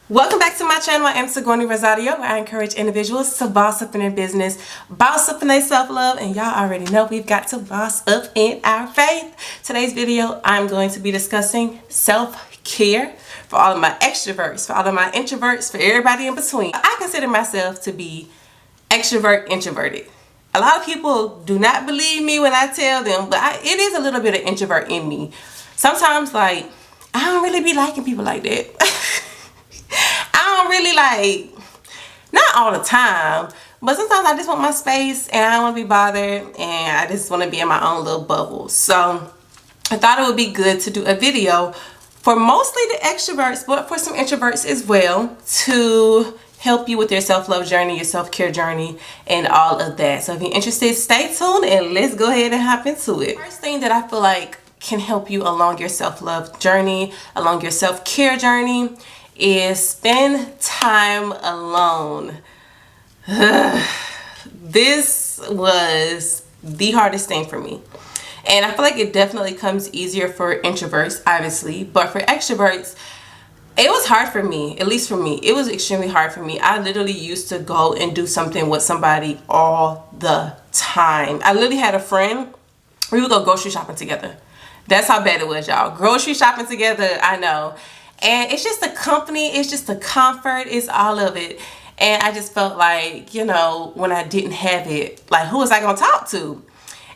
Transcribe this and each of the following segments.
Welcome back to my channel. I am Sigourney Rosario, where I encourage individuals to boss up in their business, boss up in their self-love, and y'all already know we've got to boss up in our faith. Today's video, I'm going to be discussing self-care for all of my extroverts, for all of my introverts, for everybody in between. I consider myself to be extrovert introverted. A lot of people do not believe me when I tell them, but it is a little bit of introvert in me. Sometimes, like, I don't really be liking people like that. I don't really like, not all the time, but sometimes I just want my space and I don't want to be bothered and I just want to be in my own little bubble. So I thought it would be good to do a video for mostly the extroverts, but for some introverts as well, to help you with your self-love journey, your self-care journey, and all of that. So if you're interested, stay tuned and let's go ahead and hop into it. First thing that I feel like can help you along your self-love journey, along your self-care journey, is spend time alone. This was the hardest thing for me. And I feel like it definitely comes easier for introverts, obviously. But for extroverts, it was hard for me. At least for me, it was extremely hard for me. I literally used to go and do something with somebody all the time. I literally had a friend. We would go grocery shopping together. That's how bad it was, y'all. Grocery shopping together, I know. And it's just the company, it's just the comfort, it's all of it. And I just felt like, you know, when I didn't have it, like, who was I gonna talk to?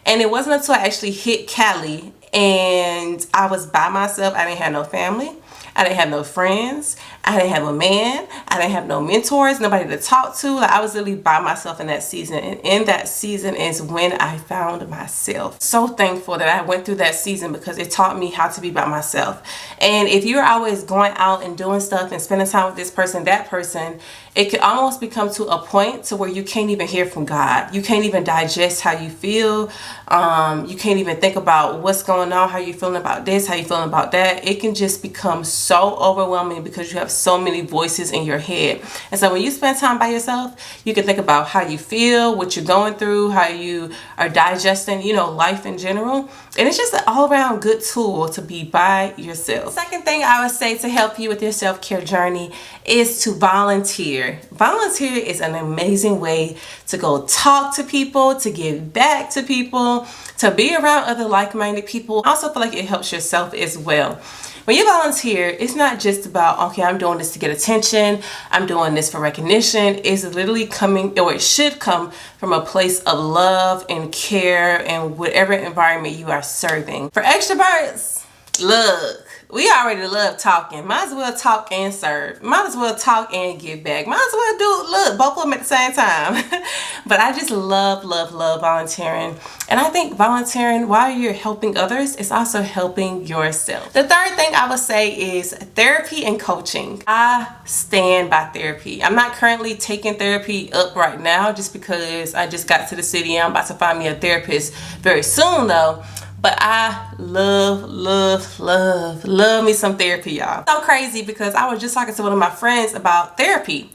And it wasn't until I actually hit Cali and I was by myself. I didn't have no family, I didn't have no friends, I didn't have a man, I didn't have no mentors, nobody to talk to. Like, I was literally by myself in that season. And in that season is when I found myself. So thankful that I went through that season because it taught me how to be by myself. And if you're always going out and doing stuff and spending time with this person, that person, it could almost become to a point to where you can't even hear from God. You can't even digest how you feel. You can't even think about what's going on, how you feeling about this, how you feeling about that. It can just become so overwhelming because you have so many voices in your head. And so when you spend time by yourself, you can think about how you feel, what you're going through, how you are digesting, you know, life in general. And it's just an all-around good tool to be by yourself. Second thing I would say to help you with your self-care journey is to volunteer. Volunteer is an amazing way to go talk to people, to give back to people, to be around other like-minded people. I also feel like it helps yourself as well. When you volunteer, it's not just about, okay, I'm doing this to get attention, I'm doing this for recognition. It's literally coming, or it should come from a place of love and care and whatever environment you are serving. For extroverts, look, we already love talking. Might as well talk and serve. Might as well talk and give back. Might as well do, both of them at the same time. But I just love volunteering. And I think volunteering while you're helping others is also helping yourself. The third thing I would say is therapy and coaching. I stand by therapy. I'm not currently taking therapy up right now just because I just got to the city and I'm about to find me a therapist very soon though. But I love me some therapy, y'all. So crazy because I was just talking to one of my friends about therapy.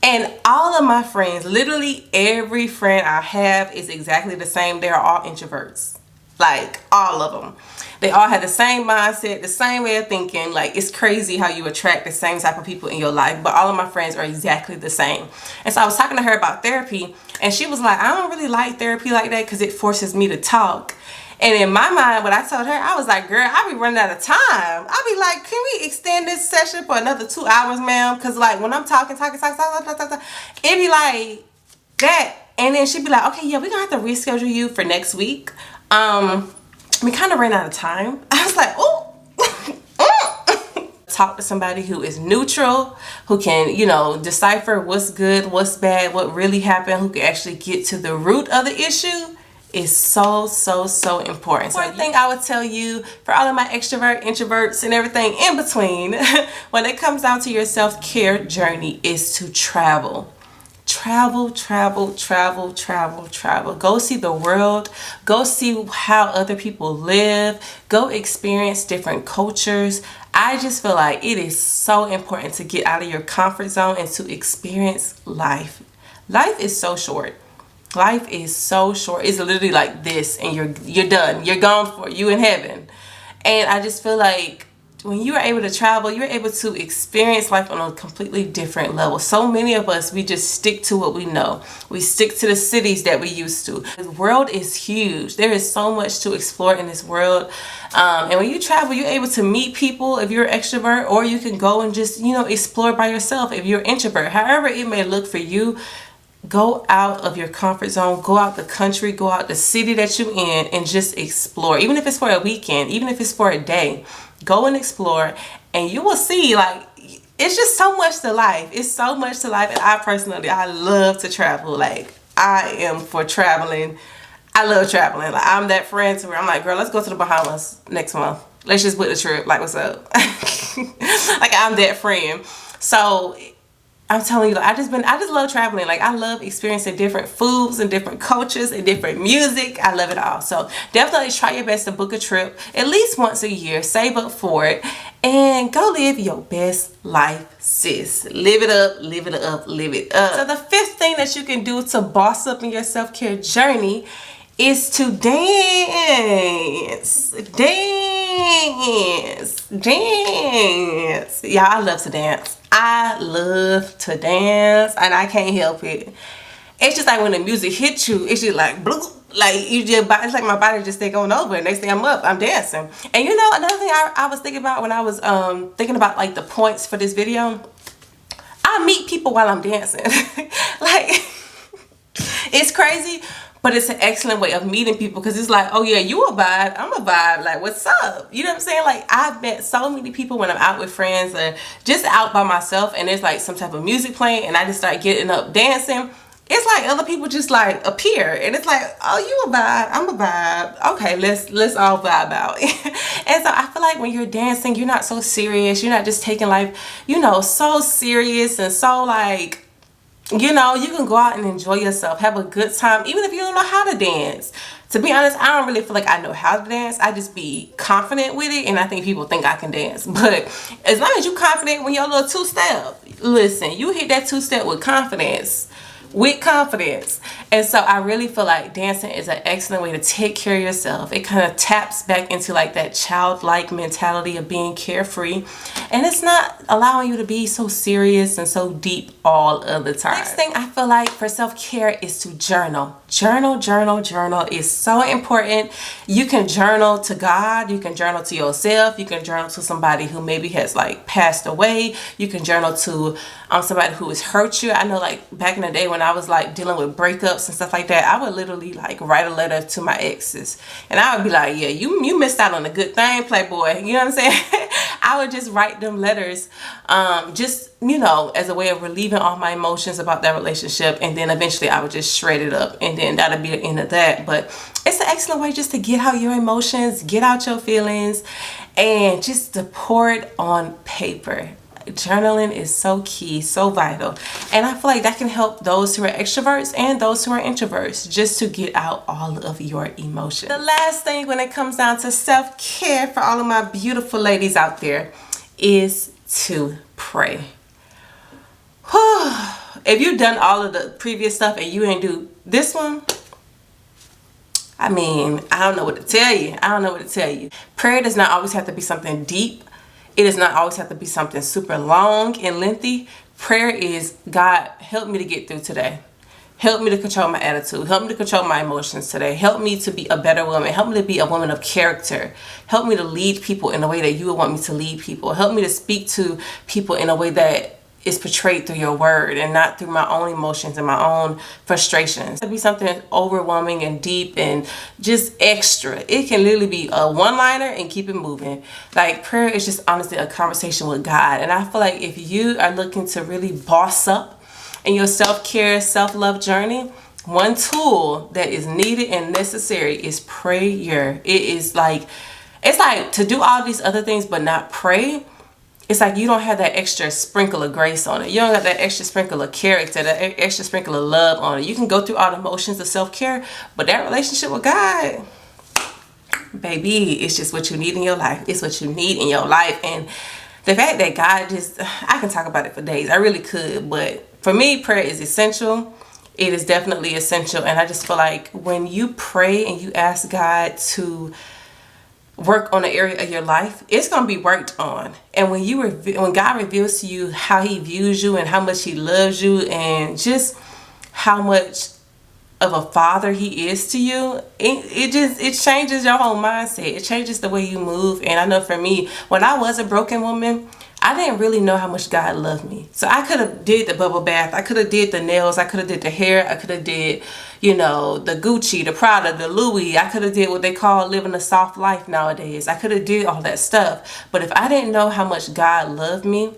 And all of my friends, literally every friend I have is exactly the same. They're all introverts. Like, all of them. They all have the same mindset, the same way of thinking. Like, it's crazy how you attract the same type of people in your life. But all of my friends are exactly the same. And so I was talking to her about therapy. And she was like, I don't really like therapy like that because it forces me to talk. And in my mind, when I told her, I was like, girl, I be running out of time. I be like, can we extend this session for another 2 hours, ma'am? Because, like, when I'm talking, it be like that. And then she'd be like, okay, yeah, we're going to have to reschedule you for next week. We kind of ran out of time. I was like, oh. Talk to somebody who is neutral, who can, you know, decipher what's good, what's bad, what really happened, who can actually get to the root of the issue. Is so important. One thing I would tell you for all of my extrovert, introverts, and everything in between, when it comes down to your self-care journey, is to travel. Travel. Go see the world. Go see how other people live. Go experience different cultures. I just feel like it is so important to get out of your comfort zone and to experience life. Life is so short. Life is so short. It's literally like this and you're done. You're gone for you in heaven. And I just feel like when you are able to travel, you're able to experience life on a completely different level. So many of us, we just stick to what we know. We stick to the cities that we used to. The world is huge. There is so much to explore in this world. And when you travel, you're able to meet people if you're an extrovert, or you can go and just, you know, explore by yourself if you're an introvert. However it may look for you, go out of your comfort zone, go out the country, go out the city that you're in, and just explore. Even if it's for a weekend, even if it's for a day, go and explore, and you will see, like, it's just so much to life. It's so much to life. And I love to travel. Like, I am for traveling. I love traveling. Like, I'm that friend to where I'm like, girl, let's go to the Bahamas next month. Let's just book the trip. Like, what's up? Like, I'm that friend. So I'm telling you, like, I just love traveling. Like, I love experiencing different foods and different cultures and different music. I love it all. So definitely try your best to book a trip at least once a year. Save up for it and go live your best life, sis. Live it up, live it up, live it up. So the fifth thing that you can do to boss up in your self-care journey is to dance. Y'all, I love to dance. I love to dance, and I can't help it. It's just like when the music hits you, it's just like bloop, like you just, it's like my body just take on over, and next thing I'm up, I'm dancing. And you know, another thing I was thinking about when I was thinking about like the points for this video, I meet people while I'm dancing. Like, it's crazy, but it's an excellent way of meeting people, because it's like, oh yeah, you a vibe, I'm a vibe, like, what's up? You know what I'm saying? Like, I've met so many people when I'm out with friends or just out by myself, and there's like some type of music playing, and I just start getting up dancing. It's like other people just like appear, and it's like, oh, you a vibe, I'm a vibe. Okay, let's all vibe out. And so I feel like when you're dancing, you're not so serious. You're not just taking life, you know, so serious and so like, you know, you can go out and enjoy yourself, have a good time, even if you don't know how to dance. To be honest, I don't really feel like I know how to dance. I just be confident with it, and I think people think I can dance. But as long as you're confident when your little two-step, listen, you hit that two-step with confidence. And so I really feel like dancing is an excellent way to take care of yourself. It kind of taps back into like that childlike mentality of being carefree, and it's not allowing you to be so serious and so deep all of the time. Next thing I feel like for self-care is to journal. Journal is so important. You can journal to God, you can journal to yourself, you can journal to somebody who maybe has like passed away, you can journal to somebody who has hurt you. I know, like, back in the day when I was like dealing with breakups and stuff like that, I would literally like write a letter to my exes, and I would be like, yeah, you missed out on a good thing, playboy. You know what I'm saying? I would just write them letters, just, you know, as a way of relieving all my emotions about that relationship, and then eventually I would just shred it up, and then that'll be the end of that. But it's an excellent way just to get out your emotions, get out your feelings, and just to pour it on paper. Journaling is so key, so vital, and I feel like that can help those who are extroverts and those who are introverts just to get out all of your emotions. The last thing when it comes down to self-care for all of my beautiful ladies out there is to pray. If you've done all of the previous stuff and you ain't do this one, I mean, I don't know what to tell you. Prayer does not always have to be something deep. It does not always have to be something super long and lengthy. Prayer is, God, help me to get through today. Help me to control my attitude. Help me to control my emotions today. Help me to be a better woman. Help me to be a woman of character. Help me to lead people in the way that you would want me to lead people. Help me to speak to people in a way that is portrayed through your word and not through my own emotions and my own frustrations. It'd be something overwhelming and deep and just extra. It can literally be a one-liner and keep it moving. Like, prayer is just honestly a conversation with God. And I feel like if you are looking to really boss up in your self-care, self-love journey, one tool that is needed and necessary is prayer. It's like to do all these other things but not pray. It's like you don't have that extra sprinkle of grace on it. You don't have that extra sprinkle of character, that extra sprinkle of love on it. You can go through all the motions of self-care, but that relationship with God, baby, it's just what you need in your life. It's what you need in your life. And the fact that God just, I can talk about it for days. I really could. But for me, prayer is essential. It is definitely essential. And I just feel like when you pray and you ask God to work on an area of your life, it's gonna be worked on. And when God reveals to you how He views you and how much He loves you and just how much of a father He is to you, it changes your whole mindset. It changes the way you move. And I know for me, when I was a broken woman, I didn't really know how much God loved me. So I could have did the bubble bath, I could have did the nails, I could have did the hair, I could have did, you know, the Gucci, the Prada, the Louis. I could have did what they call living a soft life nowadays. I could have did all that stuff. But if I didn't know how much God loved me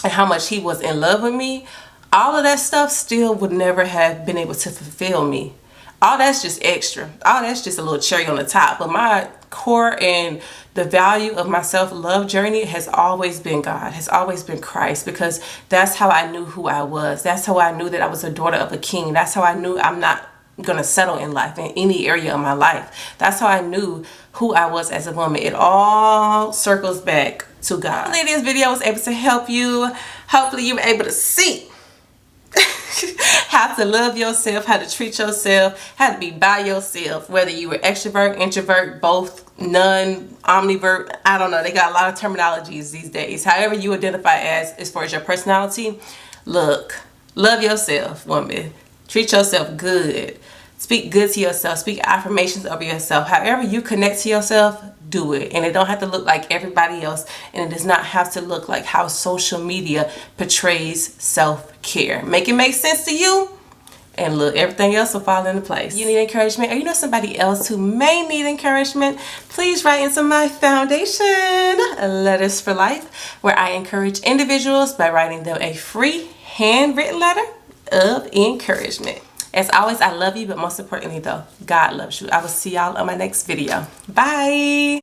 and how much He was in love with me, all of that stuff still would never have been able to fulfill me. All that's just extra. All that's just a little cherry on the top. But my core and the value of my self-love journey has always been God, has always been Christ, because that's how I knew who I was. That's how I knew that I was a daughter of a king. That's how I knew I'm not going to settle in life in any area of my life. That's how I knew who I was as a woman. It all circles back to God. Hopefully this video was able to help you. Hopefully you were able to see how to love yourself, how to treat yourself, how to be by yourself, whether you were extrovert, introvert, both, none, omnivert. I don't know. They got a lot of terminologies these days. However you identify as far as your personality, look, love yourself, woman. Treat yourself good. Speak good to yourself. Speak affirmations over yourself. However you connect to yourself, do it. And it don't have to look like everybody else. And it does not have to look like how social media portrays self-care. Make it make sense to you. And look, everything else will fall into place. You need encouragement, or you know somebody else who may need encouragement, please write into my foundation, Letters for Life, where I encourage individuals by writing them a free handwritten letter of encouragement. As always, I love you, but most importantly though, God loves you. I will see y'all on my next video. Bye.